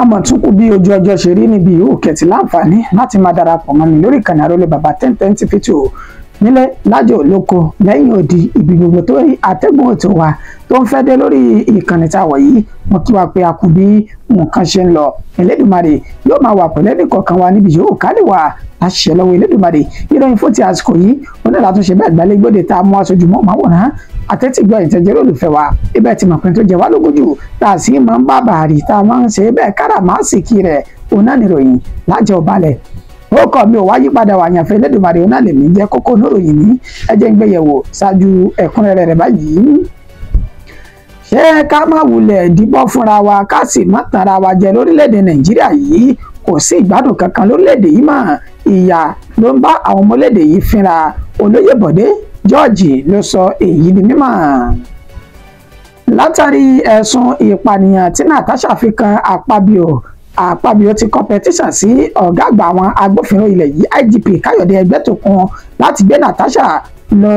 àmọ̀túnkù bí ojú ọjọ́ ṣe rí níbi yòówù kẹ̀tì láǹfààní láti máa darapọ̀ mọ́ mi lórí ìkànnì Àrólé Bàbá 1010 TV nílẹ̀ lájò lóko lẹ́yìn odi ibi gbogbo tó rí àtẹ́gùn ètò wa tó ń fẹ́ dé lórí ìkànnì tá a wọ̀ yìí mo kí wa pé a kú bí nǹkan ṣe ń lọ. Elédùmarè yóò máa wà pẹ̀lú ẹnì kọ̀ọ̀kan wa níbi yòówù ká lè wà láṣẹ lọ́wọ́ Elédùmarè. ìròyìn fún ti àsìkò yìí wọn náà látúnṣe bẹ́ẹ̀ gbálẹ́ gbòde tá a mú aṣojú mọ́ màwòrán àtẹ́tìgbọ́ ìtẹ́jẹ́ olùfẹ́ wa ibẹ̀ tí mọ̀pin tó jẹ wá lógójù tá a sì máa ń bá bàárì tá a máa ń ṣe bẹ́ẹ̀ káràmásìkì rẹ̀ òun náà nìròyìn lájọ balẹ̀. ó kọ́ mi ò wá yípadà wà yànfẹ́ Elédùmarè òun náà lèmi jẹ́ kókó níròyìn ní ẹjẹ́ ń gbéyẹ̀wò ṣáájú ẹ̀kúnrẹ́rẹ́ rẹ̀ báyìí. ṣé ká má wulẹ̀ díbọ́ fúnra wa ká sì má tanra wa jẹ lórílẹ̀‐èdè Nàìjíríà yìí kò sí ìgbádùn kankan lórílẹ̀‐èdè yìí mọ́ ìyà ló ń bá àwọn ọmọ orílẹ̀‐èdè yìí fínra. Olóyè Bọ̀dé George ló sọ èyí di mímọ̀ látàrí ẹ̀sùn ìpànìyàn tí Natasha fi kan Akpabio ti kọ̀mpẹ́tíṣàn sí ọ̀gá àgbà àwọn agbófinró ilẹ̀ yìí IGP Káyọ̀dé Ẹgbẹ́tókun láti gbé Natasha lọ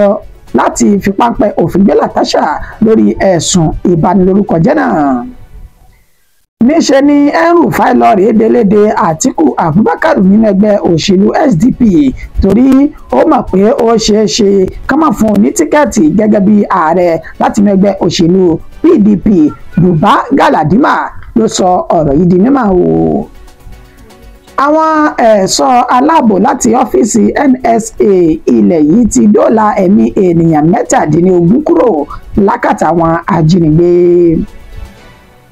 láti fi páńpẹ́ òfin gbé Natasha lórí ẹ̀sùn ìbanilórúkọjẹ́ náà. níṣe ni El-Rufai lọ́ọ̀rẹ́ délédé Àtíkù Abubakar nínú ẹgbẹ́ òṣèlú SDP torí ó mọ̀ pé ó ṣeé ṣe ká má fún un ní tíkẹ́ẹ̀tì gẹ́gẹ́ bí ààrẹ láti inú ẹgbẹ́ òṣèlú PDP. Buba Galadima ló sọ ọ̀rọ̀ yìí di mímọ̀ o. àwọn ẹ̀ṣọ́ aláàbò láti ọ́fíìsì NSA ilẹ̀ yìí ti dóòlà ẹ̀mí ènìyàn 17 kúrò lákàtà àwọn ajínigbé.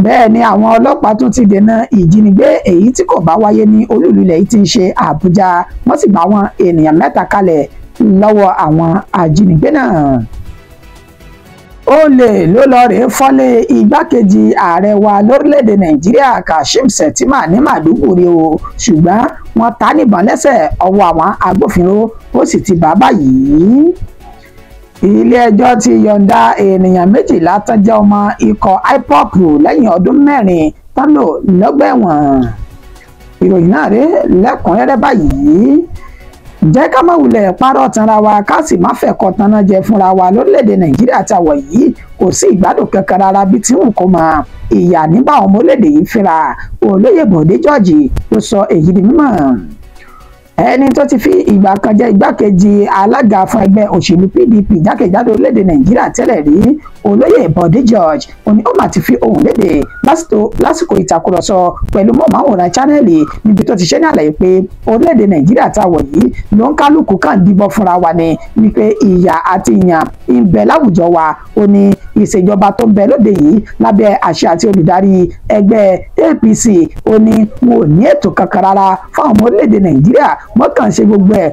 bẹ́ẹ̀ ni àwọn ọlọ́pàá tún ti dènà ìjínigbé èyí tí kò bá wáyé ní olú-ìlú ilẹ̀ yìí tí ń ṣe Àbújá wọ́n sì bá àwọn ènìyàn 3 kalẹ̀ lọ́wọ́ àwọn ajínigbé náà. olè ló lọ rèé fọ́lé igbákejì ààrẹ wa lórílẹ̀‐èdè Nàìjíríà Kashim Shettima ní Màdúgùrí o ṣùgbọ́n wọ́n ta níbọn lẹ́sẹ̀ ọwọ́ àwọn agbófinró ó sì ti bá báyìí. ilé-ẹjọ́ ti yọ̀ǹda ènìyàn 12 tán jẹ́ ọmọ ikọ̀ IPOB lẹ́yìn ọdún 4 tán lò lọ́gbà ẹ̀wọ̀n. ìròyìn náà rèé lẹ́kùnrẹ́rẹ́ báyìí. jẹ́ ká má wulẹ̀ parọ́ tanra wa ká sì má fẹ̀kọ́ tanná jẹ fúnra wa lórílẹ̀‐èdè Nàìjíríà tá a wọ̀ yìí kò sí ìgbádùn kankan rárá bí tí wọn kò mọ ìyà nígbà àwọn ọmọ orílẹ̀‐èdè yìí fínra. Olóyè Bọ̀dé George ló sọ èyí di mímọ̀. ẹni tó ti fi ìgbà kan jẹ́ igbákejì alága fún ẹgbẹ́ òṣèlú PDP jákèjádò orílẹ̀‐èdè Nàìjíríà tẹ́lẹ̀ rí Olóyè Bọ̀dé George òní ó mà ti fi ohùn lédè lásìkò ìtàkùrọ̀sọ pẹ̀lú mọ̀máwòrán chánẹ́ẹ̀lì níbi tó ti ṣe ní àlàyé pé orílẹ̀‐èdè Nàìjíríà tá a wọ̀ yìí ló ń kálukú kàn dìbọn fúnra wa ni wípé ìyà àti ìyàn ń bẹ láwùjọ wa ó ní ìṣèjọba tó ń bẹ lóde yìí lábẹ́ àṣẹ àti olùdarí ẹgbẹ́ APC ó ní wọn ò ní ètò kankan rárá fáwọn ọmọ orílẹ̀‐èdè Nàìjíríà wọ́n kàn ṣe gbogbo ẹ̀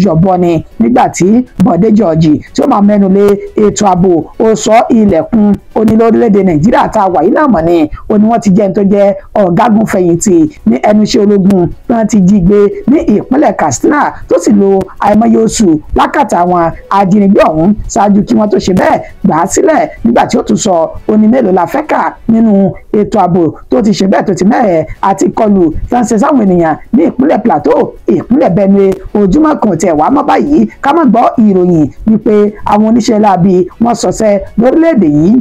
yọ̀bọ̀ ni nígbà tí Bọ̀dé George tí ó máa mẹ́nu lé ètò ààbò ó sọ ilẹ̀kùn oní lórílẹ̀‐èdè Nàìjíríà tá a wà yìí náà mọ̀ ni ó ní wọ́n ti jẹ́ ẹni tó jẹ́ ọ̀gágun fẹ̀yìntì ní ẹnu iṣẹ́ ológun wọ́n ti jí gbé ní ìpínlẹ̀ Katsina tó sì lo àìmọye oṣù lákàtà àwọn ajínigbé ọ̀hún ṣáájú kí wọ́n tó ṣe bẹ́ẹ̀ gbà á sílẹ̀ nígbà tí ó tún sọ ó ní mélòó la fẹ́ kà nínú ètò ààbò tó ti ṣe bẹ́ẹ̀ tó ti mẹ́rẹ̀ẹ́ àti kọlù sáńsẹ̀ sáwọn ènìyàn ní ìpínlẹ̀ Plateau ìpínlẹ̀ Benue ojúmọ́ kan tẹ̀ wá mọ́ báyìí ká má gbọ́ ìròyìn wípé àwọn oníṣẹ́ láabi wọ́n ṣọṣẹ́ lórílẹ̀‐èdè yìí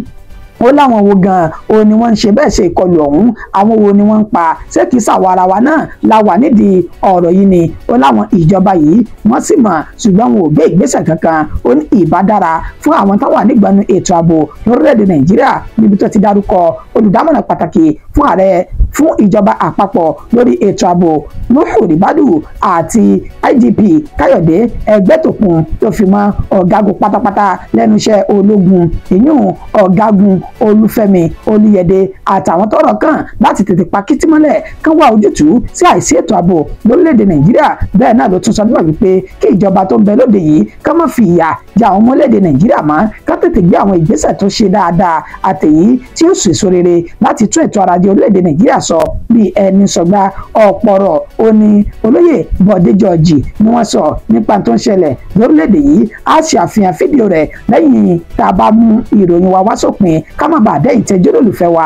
ó láwọn wo gan o ni wọ́n ń ṣe bẹ́ẹ̀ ṣe ìkọlù ọ̀hún àwọn wo ni wọ́n ń pa ṣé kìí ṣàwọn ara wa náà la wà nídìí ọ̀rọ̀ yìí ni ó láwọn ìjọba yìí wọ́n sì mọ̀ ṣùgbọ́n wọn ò gbé ìgbésẹ̀ kankan ó ní ìbádára fún àwọn táwọn nígbàánu ètò ààbò lórílẹ̀‐èdè Nàìjíríà níbi tó ti dárúkọ olùdámọ̀ràn pàtàkì fún ààrẹ fún ìjọba àpapọ̀ lórí ètò ààbò Nuhu Ribadu àti IGP Káyọ̀dé Ẹgbẹ́tókun tó fi mọ́ ọ̀gágun pátápátá lẹ́nu iṣẹ́ ológun ìyún ọ̀gágun Olúfẹ́mi Olúyẹdé àtàwọn tọ́rọ̀ kàn láti tètè pa kìtìmọ́lẹ̀ kán wá ojútùú sí àìsí ètò ààbò lórílẹ̀‐èdè Nàìjíríà. bẹ́ẹ̀ náà ló tún sọ níwọ̀n wípé kí ìjọba tó ń bẹ lóde yìí ká má fi ìyà jẹ àwọn ọmọ orílẹ̀‐èdè Nàìjíríà mọ́ ká tètè gbé àwọn ìgbésẹ̀ tó ṣe dáadáa àtèyí tí ó sèso rere láti tún ètò ọrọ̀ ajé orílẹ̀‐èdè Nàìjíríà sọ bí ẹni sọgbà ọ̀pọ̀rọ̀ ó ní Olóyè Bọ̀dé George ni wọ́n sọ nípa tó ń ṣẹlẹ̀ lórílẹ̀‐èdè yìí á ṣe àfihàn fídíò rẹ̀ lẹ́yìn tá a bá mú ìròyìn wa wá sópin ká má bàa dẹ́ ìtẹ́jọ́ olólùfẹ́ wa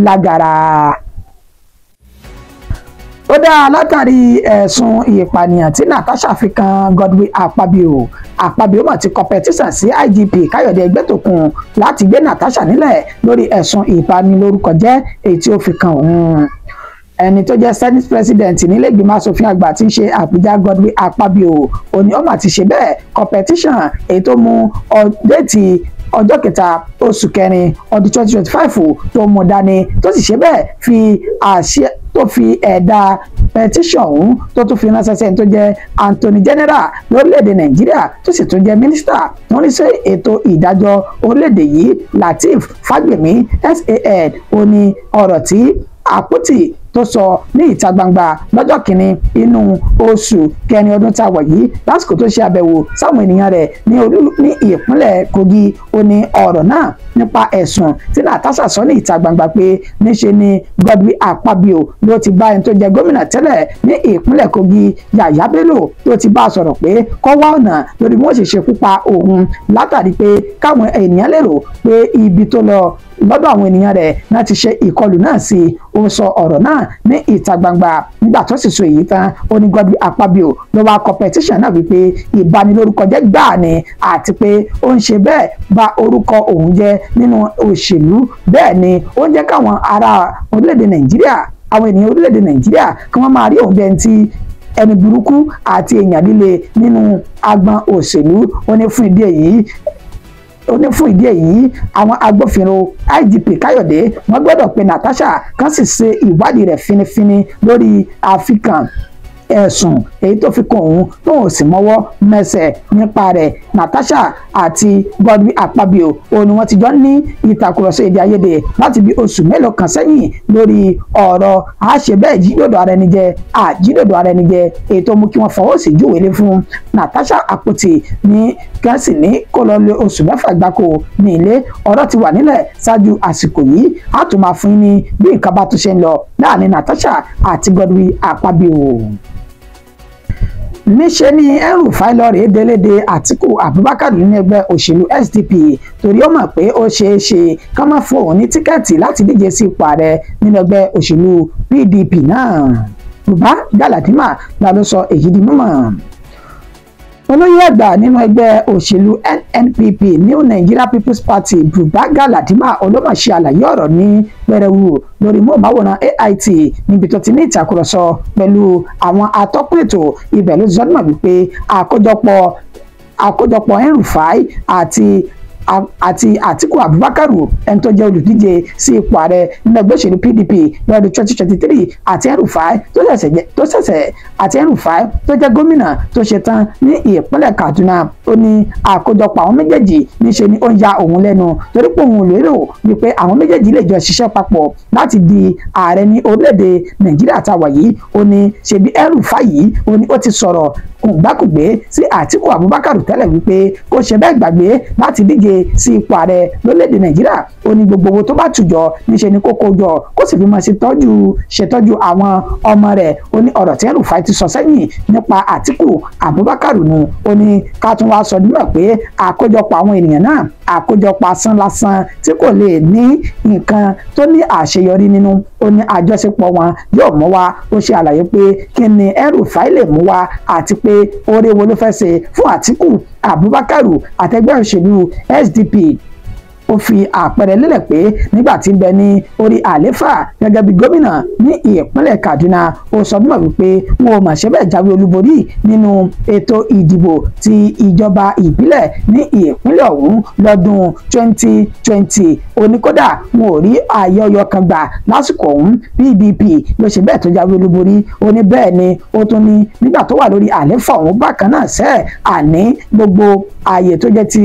lágara. ó dá látàrí ẹ̀sùn ìpànìyàn tí Natasha fi kan Godwin Akpabio mà ti kọ̀mpẹ́tíṣàn sí IGP Káyọ̀dé Ẹgbẹ́tókun láti gbé Natasha nílẹ̀ lórí ẹ̀sùn ìbanilórúkọjẹ́ èyí tí ó fi kan òun. ẹni tó jẹ́ senate president nílé ìgbìmọ̀ asòfin àgbà tí ń ṣe Àbújá Godwin Akpabio òní ọmọ ti ṣe bẹ́ẹ̀ competition èyí tó mú déètì ọjọ́ kẹta oṣù kẹrin ọdún 2025 tó mú dání tó sì ṣe bẹ́ẹ̀ fi àṣẹ tó fi ẹ̀dà petition ọ̀hún tó tún fi ránṣẹ́ sẹ́yìn tó jẹ́ Anthony General lórílẹ̀‐èdè Nàìjíríà tó sì tún jẹ́ mínísítà tó ń rí sí ètò ìdájọ́ orílẹ̀‐èdè yìí Lateef Fagbemi SAN ó ní ọ̀rọ̀ tí Àpótí tó sọ ní ìta gbangba lọ́jọ́ kìíní inú oṣù kẹrin ọdún tá a wọ̀ yìí lásìkò tó ṣe àbẹ̀wò sáwọn ènìyàn rẹ̀ ní ìpínlẹ̀ Kogi ó ní ọ̀rọ̀ náà nípa ẹ̀sùn tí Natasha sọ ní ìta gbangba pé níṣe ni Godwin Akpabio ló ti bá ẹni tó jẹ gómìnà tẹ́lẹ̀ ní ìpínlẹ̀ Kogi Yahaya Bello tó ti bá a sọ̀rọ̀ pé kó wá ọ̀nà lórí bí wọ́n ṣe ṣekú pa òun látàrí pé káwọn ènìyàn lérò pé ibi tó lọ lọ́dọ̀ àwọn ènìyàn rẹ̀ náà ti ṣe ìkọlù náà sí i ó sọ ọ̀rọ̀ náà ní ìta gbangba nígbà tó sì sọ èyí tán ó ní Godwin Akpabio ló wá competition náà wípé ìbanilórúkọ jẹ́ gbáà ni àti pé ó ń ṣe bẹ́ẹ̀ bà orúkọ òun jẹ́ nínú òṣèlú bẹ́ẹ̀ ni ó ń jẹ́ káwọn ará orílẹ̀-èdè Nàìjíríà àwọn ènìyàn orílẹ̀-èdè Nàìjíríà kí wọ́n máa rí òun bẹ́ẹ̀ tí ẹni burúkú àti èèyàn líle nínú agbọn òṣèlú ó ní fún ìdí èyí àwọn agbófinró IGP Káyọ̀dé wọ́n gbọ́dọ̀ pe Natasha kan sì ṣe ìwádìí rẹ̀ finifini lórí àfikàn ẹ̀sùn èyí tó fi kàn òun tóun sì mọ́wọ́ mẹsẹ̀ nípa rẹ̀ Natasha àti Godwin Akpabio òun ni wọ́n ti jọ ní ìtàkùrọ̀sọ èdè àìyedè láti bí oṣù mélòó kan sẹ́yìn lórí ọ̀rọ̀ àṣẹ bẹ́ẹ̀ jídòdò ara ẹni jẹ àjídòdò ara ẹni jẹ èyí tó mú kí wọ́n fọwọ́ sí júwèlé fún Natasha Àpótí ní kẹ́sì ní kó lọ lé oṣù 6 gbáko ní ilé ọ̀rọ̀ ti wà nílẹ̀ ṣáájú àsìkò yìí á tún máa fún ní bí nǹkan bá tún ṣe ń lọ láàrin Natasha àti Godwin Akpabio. Níṣe ni El-Rufai lọ́ọ̀rẹ́ délédé Àtíkù Abubakar nínú ẹgbẹ́ òṣèlú SDP torí ó mọ̀ pé ó ṣeé ṣe ká má fún òun ní tíkẹ́ẹ̀tì láti díje sí ipò ààrẹ nínú ẹgbẹ́ òṣèlú PDP náà. Buba Galadima la ló sọ èyí di mímọ̀. Olóyè àgbà nínú ẹgbẹ́ òṣèlú NNPP New Nigeria People's Party Buba Galadima olómọ̀ṣe àlàyé ọ̀rọ̀ ní pẹrẹwu lórí móhùnmáwòrán AIT níbi tó ti ní ìtàkùrọ̀sọ pẹ̀lú àwọn atọ́kùn ètò ibẹ̀ ló sọ nímọ̀ wípé àkójọpọ̀ El-Rufai àti Àtíkù Abubakar ẹni tó jẹ́ olùdíje sí ipò ààrẹ nínú ẹgbẹ́ òṣèlú PDP lọ́dún 2023 àti El-Rufai tó jẹ́ gómìnà tó ṣe tán ní ìpínlẹ̀ Kaduna ó ní àkójọpọ̀ àwọn méjèèjì níṣe ni ó ń ya òun lẹ́nu torí pé òun lérò wípé àwọn méjèèjì lè jọ ṣiṣẹ́ papọ̀ láti di ààrẹ ní orílẹ̀-èdè Nàìjíríà táwa yìí ó ní ṣebí El-Rufai yìí ó ní ó ti sọ̀rọ̀ kùngbákùngbé sí Àtíkù Abubakar tẹ́lẹ̀ wípé kó ṣe bẹ́ẹ̀ gbàgbé láti díje sí ipò ààrẹ lórílẹ̀‐èdè Nàìjíríà ó ní gbogbo owó tó bá tùjọ níṣe ni kókó jọ kó sì fi máa ṣètọ́jú àwọn ọmọ rẹ̀ ó ní ọ̀rọ̀ tí El-Rufai ti sọ sẹ́yìn nípa Àtíkù Abubakar nù ó ní ká tún wá sọ nígbà pé àkójọpọ̀ àwọn ènìyàn náà àkójọpọ̀ asán lásán tí kò lè ní nǹkan tó ní àṣeyọrí nínú ó ní àjọṣepọ̀ wọn yóò mú wá ó ṣe àlàyé pé kí ni El-Rufai lè mú wá àti pé oore wo ló fẹ́ ṣe fún Àtíkù Abubakar àtẹgbẹ́ òṣèlú SDP ó fi àpẹẹrẹ lélẹ̀ pé nígbà tí ń bẹ ní orí àléfà gẹ́gẹ́ bí gómìnà ní ìpínlẹ̀ Kaduna ó sọ mímọ̀ wípé wọn ò mà ṣe bẹ́ẹ̀ jáwé olúborí nínú ètò ìdìbò ti ìjọba ìbílẹ̀ ní ìpínlẹ̀ ọ̀hún lọ́dún 2020 oníkódà wọn ò rí àyọyọ kan gbà lásìkò ọ̀hún PDP ló ṣe bẹ́ẹ̀ tó jáwé olúborí ó ní bẹ́ẹ̀ ni ó tún ní nígbà tó wà lórí àléfà ọ̀hún bákan náà sẹ́ẹ̀ àní gbogbo ààyè tó jẹ́ ti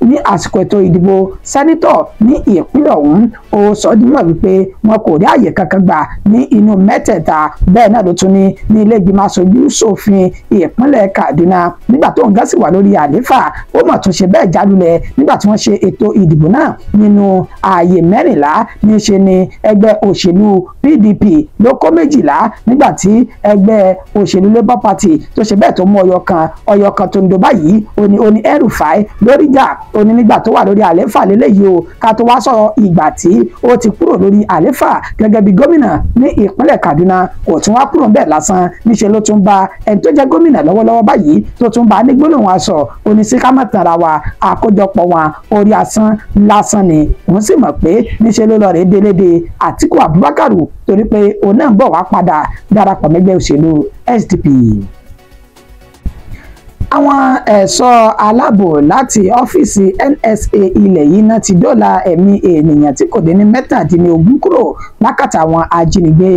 ní àsìkò ètò ìdìbò sẹ́nítọ̀ ní ìpínlẹ̀ ọ̀hún ó sọ dímọ̀ wípé wọn kò rí àyè kankan gbà ní inú mẹ́tẹ̀ẹ̀ta bẹ́ẹ̀ náà ló tún ní ilé ìgbìmọ̀ aṣojú ṣòfin ìpínlẹ̀ Kaduna nígbà tó ń gá sí wà lórí àléfà ó mọ̀ tún ṣe bẹ́ẹ̀ jálulẹ̀ nígbà tí wọ́n ṣe ètò ìdìbò náà nínú ààyè 14 níṣe ni ẹgbẹ́ òṣèlú PDP ló kó 12 nígbà tí ẹgbẹ́ òṣèlú Labour Party tó ṣe bẹ́ẹ̀ tó mú ọyọ kan tó ń do báyìí ó ní El-Rufai lórí jà ó ní nígbà tó wà lórí àléfà lélẹ́yìí o ká tó wá sọ̀rọ̀ ìgbà tí ó ti kúrò lórí àléfà gẹ́gẹ́ bí gómìnà ní ìpínlẹ̀ Kaduna kò tún wá kúrò bẹ́ẹ̀ lásán níṣẹ́ ló tún bá ẹni tó jẹ́ gómìnà lọ́wọ́lọ́wọ́ báyìí tó tún bá ní gbólóhùn aṣọ oníṣíkámọ̀tàrà wa àkójọpọ̀ wọn orí asán lásán ni òun sì mọ̀ pé níṣẹ́ ló lọ rèé délédé Àtíkù Abubakar torí pé òun náà ń bọ̀ wá padà darapọ̀ mẹ́gbẹ́ òṣèlú SDP. Àwọn ẹ̀ṣọ́ aláàbò láti ọ́fíìsì NSA ilẹ̀ yìí náà ti dóòlà ẹ̀mí ènìyàn tí kò dín ní 17 kúrò lákàtà àwọn ajínigbé.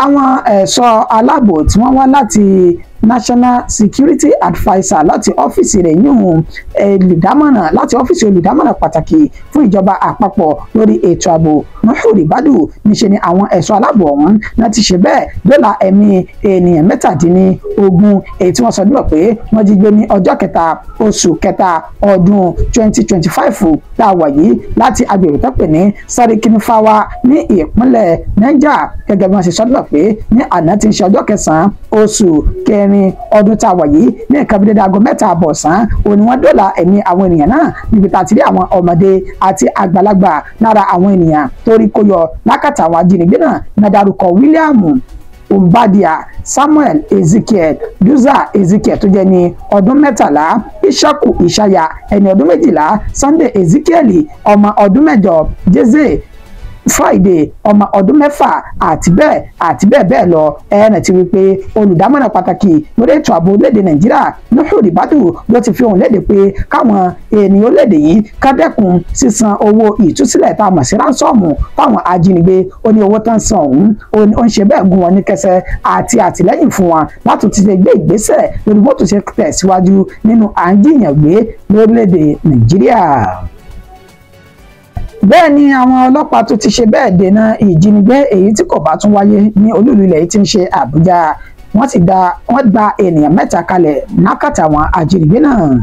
Àwọn ẹ̀ṣọ́ aláàbò tí wọ́n wá láti National Security Adviser láti ọ́fíìsì rẹ̀ yún olùdámọ̀ràn láti ọ́fíìsì olùdámọ̀ràn pàtàkì fún ìjọba àpapọ̀ lórí ètò ààbò Nuhu Ribadu níṣe ni àwọn ẹ̀ṣọ́ aláàbò ọ̀hún náà ti ṣe bẹ́ẹ̀ dóòlà ẹ̀mí ènìyàn 17 èyí tí wọ́n sọ níbẹ̀ pé wọ́n jí gbé ní ọjọ́ kẹta oṣù kẹta ọdún 2025 tá a wà yìí láti agbègbè tó pè ní Sarikinifawa ní ìpínlẹ̀ Niger gẹ́gẹ́ bí wọ́n ṣe sọ níbẹ̀ pé ní àná tí ń ṣe ọjọ́ kẹsàn-án oṣù kẹrin ọdún tá a wà yìí ní nǹkan bíi dédé aago 7 àbọ̀ ọ̀sán òní wọ́n dóòlà ẹ̀mí àwọn ènìyàn náà níbi tá a ti rí àwọn ọmọdé àti àgbàlagbà lára àwọn ènìyàn torí kó yọ lákàtà àwọn ajínigbé náà ní dárúkọ William Umbadia, Samuel Ezekiel, Duza Ezekiel tó jẹ́ ní ọdún 13, Ishaku Ishaya ẹni ọdún 12, Sunday Ezekiel ọmọ ọdún 8, Jeze Friday ọmọ ọdún 6 àti bẹ́ẹ̀ bẹ́ẹ̀ lọ ẹ̀ẹ́nà ti wí pé olùdámọ̀ràn pàtàkì lórí ètò ààbò orílẹ̀-èdè Nàìjíríà Nuhu Ribadu ló ti fi ohùn léde pé káwọn ènìyàn orílẹ̀-èdè yìí ká dẹ́kun sísan owó ìtúsílẹ̀ tá a mọ̀ sí ránsọ́ọ̀mù fáwọn ajínigbé ó ní owó tán san ọ̀hún ó ń ṣe bẹ́ẹ̀ gún wọn ní kẹsẹ̀ àti àtìlẹ́yìn fún wọn láti ti gbé ìgbésẹ̀ lórí bó tó ṣe tẹ̀síwájú nínú à ń jiyàn gbé lórílẹ̀-èdè Nàìjíríà. Bẹ́ẹ̀ ni àwọn ọlọ́pàá tó ti ṣe bẹ́ẹ̀ dènà ìjínigbé èyí tí kò bá tún wáyé ní olúìlú ilẹ̀ yìí tí ń ṣe Àbújá wọ́n gba ènìyàn 7 kalẹ̀ lákàtà àwọn ajínigbé náà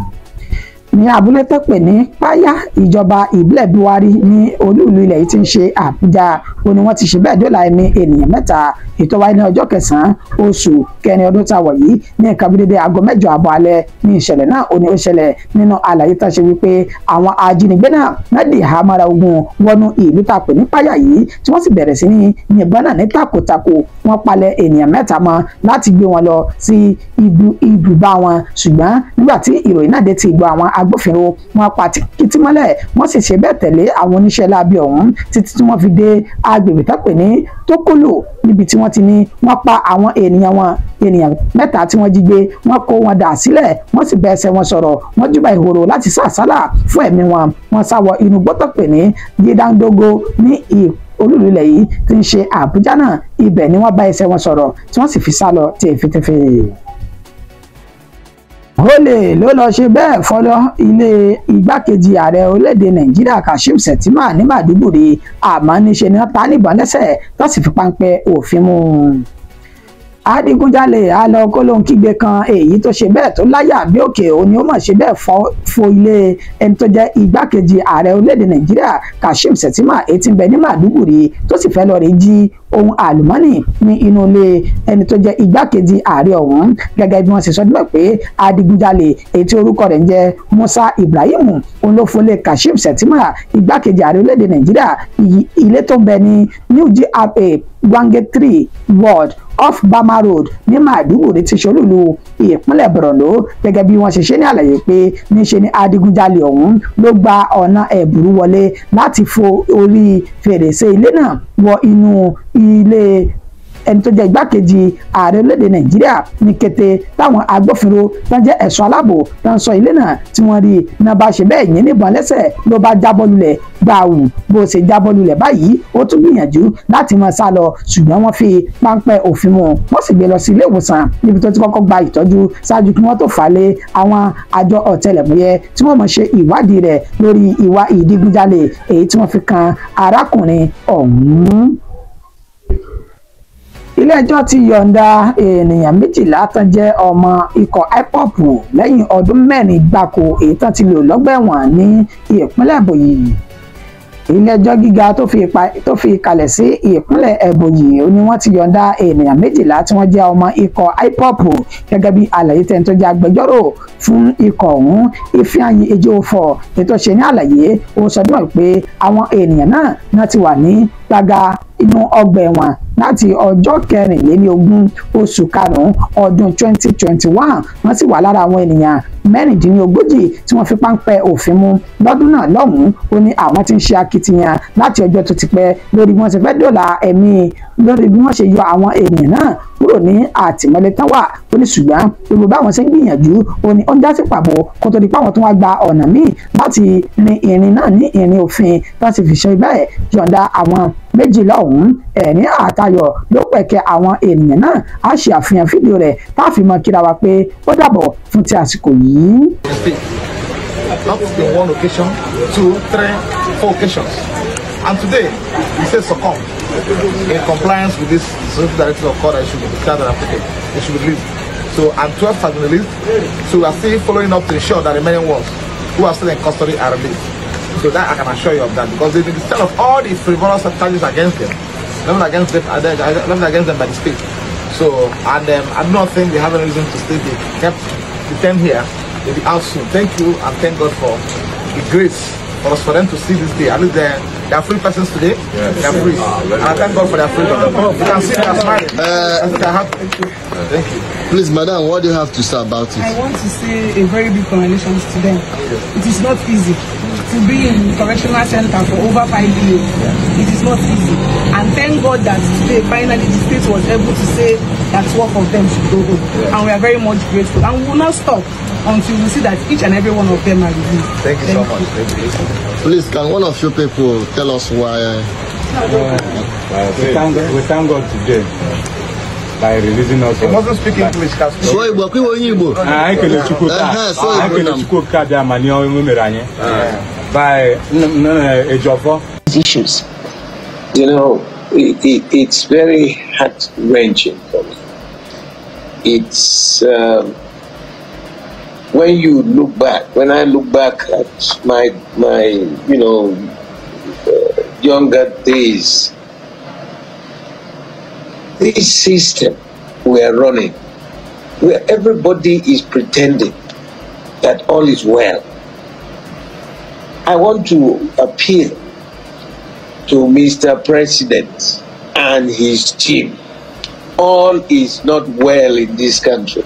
ní abúlé tó pè ní Páyà ìjọba ìbílẹ̀ Buwari ní olúìlú ilẹ̀ yìí tí ń ṣe Àbújá ó ní wọ́n ti ṣe bẹ́ẹ̀ dóòlà ẹ̀mí ènìyàn 7 ètò wáyé ní ọjọ́ kẹsàn-án oṣù kẹrin ọdún tá a wọ̀ yìí ní nǹkan bí dédé aago 8 àbọ̀ alẹ́ ní ìṣẹ̀lẹ̀ náà ó ní ó ṣẹlẹ̀ nínú àlàyé tó ṣe wípé àwọn ajínigbé náà di ìhámọ́ra ogun wọnú ìlú tá a pè ní Páyà yìí tí wọ́n sì bẹ̀rẹ̀ sí ní yìnbọn náà ní takòtako wọ́n palẹ̀ ènìyàn 7 mọ́ láti gbé wọn lọ sí ibùbá wọn ṣùgbọ́n nígbà tí ìròyìn náà dé ti gbọ́ àwọn agbófinró wọn pa kìtì mọ́lẹ̀ wọ́n sì ṣe bẹ́ẹ̀ tẹ̀lé àwọn oníṣẹ́ láabi ọ̀hún títí tí wọ́n fi dé agbègbè tó pè ní Tókòlò níbi tí wọ́n ti ní wọ́n pa àwọn ènìyàn 7 tí wọ́n jí gbé wọ́n kó wọn dà sílẹ̀ wọ́n sì bá ẹsẹ̀ wọn sọ̀rọ̀ wọ́n júbà ìhòòrò láti sá àsálà fún ẹ̀mí wọn wọ́n sá wọ inú gbọ́tọ̀ pè ní Gidandogo ní olúìlú ilẹ̀ yìí tí ń ṣe Àbújá náà ibẹ̀ ni wọ́n bá ẹsẹ̀ wọn sọ̀rọ̀ tí wọ́n sì fi sá lọ tẹ̀fẹ̀tẹ̀fẹ̀. Olè ló lọ ṣe bẹ́ẹ̀ fọlọ́ ilé igbákejì ààrẹ orílẹ̀-èdè Nàìjíríà Kashim Shettima ní Maiduguri àmọ́ níṣe ni wọ́n ta níbọn lẹ́sẹ̀ tó sì fi páńpẹ́ òfin mú un. Adigunjalè alọkólóńkígbe kan èyí tó ṣe bẹ́ẹ̀ tó láyà bí òkè òní ó mọ̀ ṣe bẹ́ẹ̀ fọ́ ilé ẹni tó jẹ́ igbákejì ààrẹ orílẹ̀-èdè Nàìjíríà Kashim Shettima èyí tí ń bẹ ní Maiduguri tó sì fẹ́ lọ rí jí ohun àlùmọ́nì ní inú ilé ẹni tó jẹ́ igbákejì ààrẹ ọ̀hún gẹ́gẹ́ bí wọ́n ṣe sọ níbẹ̀ pé adigunjalè èyí tí orúkọ rẹ̀ ń jẹ́ Musa Ibrahim òun ló fọlé Kashim Shettima igbákejì ààrẹ orílẹ̀-èdè Nàìjíríà ilé tó ń bẹ ní New GRA Gwange 3 Ward off Bama Road ní Maiduguri ti ṣolúlu ìpínlẹ̀ Borno gẹ́gẹ́ bí wọ́n ṣe ṣe ní àlàyé pé níṣe ni adigunjalè ọ̀hún ló gba ọ̀nà ẹ̀bùrú wọlé láti fo orí fèrèsé ilé náà wọ inú ilé ẹni tó jẹ́ igbákejì ààrẹ orílẹ̀-èdè Nàìjíríà ní kété táwọn agbófinró tó ń jẹ́ ẹ̀ṣọ́ aláàbò tó ń ṣọ́ ilé náà tí wọ́n rí iná bá ṣe bẹ́ẹ̀ yín níbọn lẹ́sẹ̀ ló bá jábọ́ lulẹ̀ gbàù bó ṣe jábọ́ lulẹ̀ báyìí ó tún gbìyànjú láti máa sá lọ ṣùgbọ́n wọ́n fi páńpẹ́ òfin mú wọ́n sì gbé lọ sí ilé ìwòsàn níbi tó ti kọ́kọ́ gba ìtọ́jú ṣáájú kí wọ́n tó fà á lé àwọn àjọ ọ̀tẹlẹ̀múyẹ́ tí wọ́n mọ̀ ṣe ìwádìí rẹ̀ lórí ìwà ìdigunjalè èyí tí wọ́n fi kan arákùnrin ọ̀hún. Ilé-ẹjọ́ ti yọ̀ǹda ènìyàn 12 tán jẹ́ ọmọ ikọ̀ IPOB lẹ́yìn ọdún 4 gbáko èyí tán ti lò lọ́gbà ẹ̀wọ̀n ní ìpínlẹ̀ Ebonyi. ilé-ẹjọ́ gíga tó fi kalẹ̀ sí ìpínlẹ̀ Ebonyi ni wọ́n ti yọ̀ǹda ènìyàn 12 tí wọ́n jẹ́ ọmọ ikọ̀ IPOB gẹ́gẹ́ bí àlàyé tẹ́ni tó jẹ́ agbẹjọ́rò fún ikọ̀ ọ̀hún Ifeanyi Ejiofor ètò ṣe ní àlàyé ó sọdún pé àwọn ènìyàn náà ti wà ní gbàgà inú ọgbà ẹ̀wọ̀n láti ọjọ́ 24 oṣù karùn-ún ọdún 2021 wọ́n sì wà lára àwọn ènìyàn 36 tí wọ́n fi páńpẹ́ òfin mú lọ́dún náà lọ́hùn-ún ó ní àwọn tí ń ṣe akitiyan láti ọjọ́ tó ti pẹ́ lórí bí wọ́n ṣe fẹ́ dóòlà ẹ̀mí lórí bí wọ́n ṣe yọ àwọn ènìyàn náà kúrò ní àtìmọ́lé tán wà ó ní ṣùgbọ́n gbogbo báwọn ṣe ń gbìyànjú ó ní ó ń já sí pàbó kó tó di pé àwọn tó wá gba ọ̀nà míì láti rin ìrìn náà ní ìrìn òfin láti fi ṣe bẹ́ẹ̀ yọ̀ǹda àwọn 12 ọ̀hún ẹ̀rín àtayọ̀ ló pẹ̀kẹ́ àwọn ènìyàn náà á ṣe àfihàn fídíò rẹ̀ tá a fi mọ kíra wa pé ó dàbọ̀ fún ti àsìkò yìí. Not in 1 occasion, 2, 3, 4 occasions. And today, he says succumb in compliance with this directive of court that should be declared and applicable. They should be released. So, and 12 have been released. So we are still following up to ensure that the remaining ones who are still in custody are released. So that I can assure you of that, because they've been instead of all the frivolous charges against them, leveled against them by the state. So, and I do not think they have any reason to stay. They kept detained here. They'll be out soon. Thank you, and thank God for the grace for them to see this day. At least they are free persons today. Yes. They are free. And I thank God for their freedom. You can see they are smiling. Thank you. Please, madam, what do you have to say about it? I want to say a very big congratulations to them. It is not easy to be in correctional center for over 5 years. It is not easy. And thank God that today, finally, the state was able to say that 12 of them should go home. And we are very much grateful. And we will not stop until we see that each and every one of them are released. Thank you so much. Thank you. Please, can one of you people tell us why? We thank God today by releasing us. He wasn't speaking English. So Igbo, kiwo Igbo. I can let you cook. I can let you cook. By Ejiofor. Issues. You know, it's very heart-wrenching for me. It's when you look back. When I look back at my younger days, this system we are running, where everybody is pretending that all is well. I want to appeal to Mr. President and his team. All is not well in this country.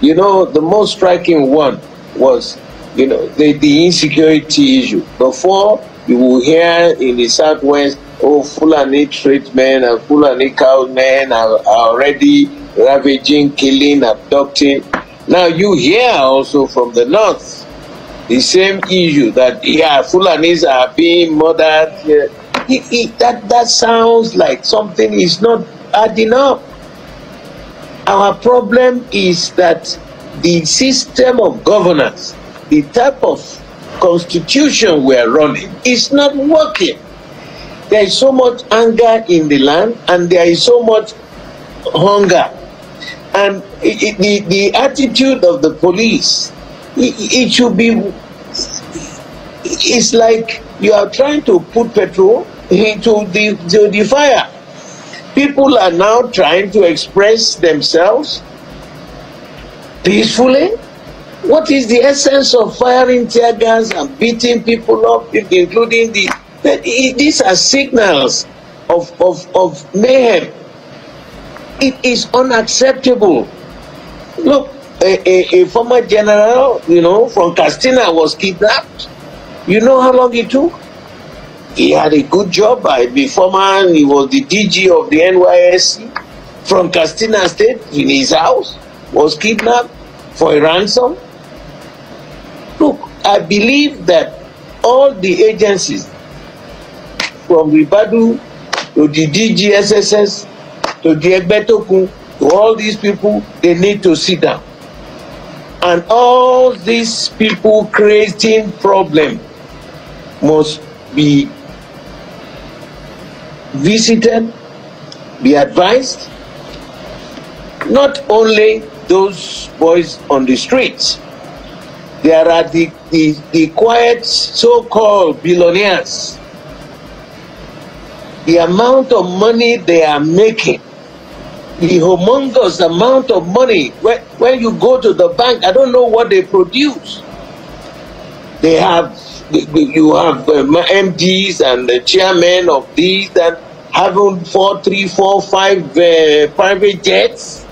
You know, the most striking one was, the insecurity issue. Before, you will hear in the Southwest, oh, Fulani tradesmen and Fulani cowmen are already ravaging, killing, abducting. Now you hear also from the North, the same issue that, Fulanis are being murdered. That sounds like something is not adding up. Our problem is that the system of governance, the type of constitution we are running, is not working. There is so much anger in the land, and there is so much hunger. And the attitude of the police, it should be, it's like you are trying to put petrol into the fire. People are now trying to express themselves peacefully. What is the essence of firing tear gas and beating people up, including these are signals of mayhem. It is unacceptable. Look, a former general, from Castina was kidnapped. You know how long it took? He had a good job. He was the DG of the NYSC from Castina State in his house, was kidnapped for a ransom. Look, I believe that all the agencies, from Ribadu to the DGSSS to the Egbetokun, to all these people, they need to sit down. And all these people creating problem must be visited, be advised. Not only those boys on the streets, there are the quiet so-called billionaires the amount of money they are making, the humongous amount of money. When you go to the bank, I don't know what they produce. They have, you have MDs and the chairman of these that having 4, 3, 4, 5 private jets.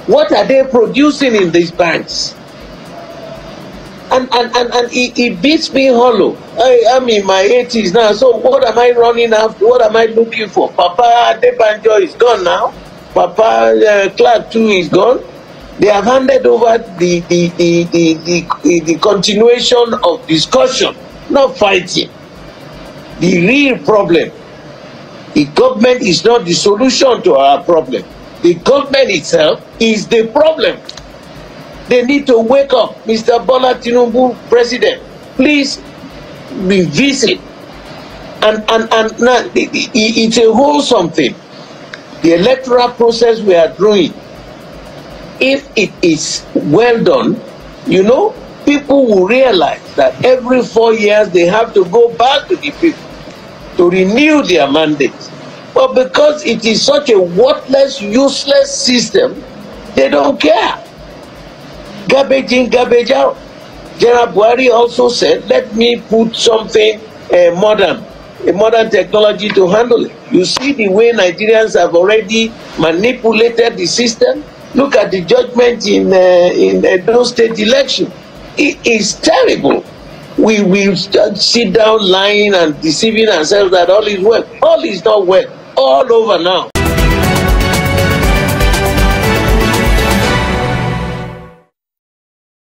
What are they producing in these banks? And it beats me hollow. I'm in my 80s now, so what am I running after? What am I looking for? Papa Adebanjo is gone now. Papa Clark too is gone. They have handed over the continuation of discussion, not fighting. The real problem, the government is not the solution to our problem. The government itself is the problem. They need to wake up. Mr. Bola Tinubu, President, please revisit. And now it's a whole something. The electoral process we are doing, if it is well done, you know, people will realize that every 4 years they have to go back to the people to renew their mandate. But because it is such a worthless, useless system, they don't care. Garbage in, garbage out. General Buhari also said, let me put something modern technology to handle it. You see the way Nigerians have already manipulated the system. Look at the judgment in those state election. It is terrible. We will sit down lying and deceiving ourselves that all is well. All is not well. All over now.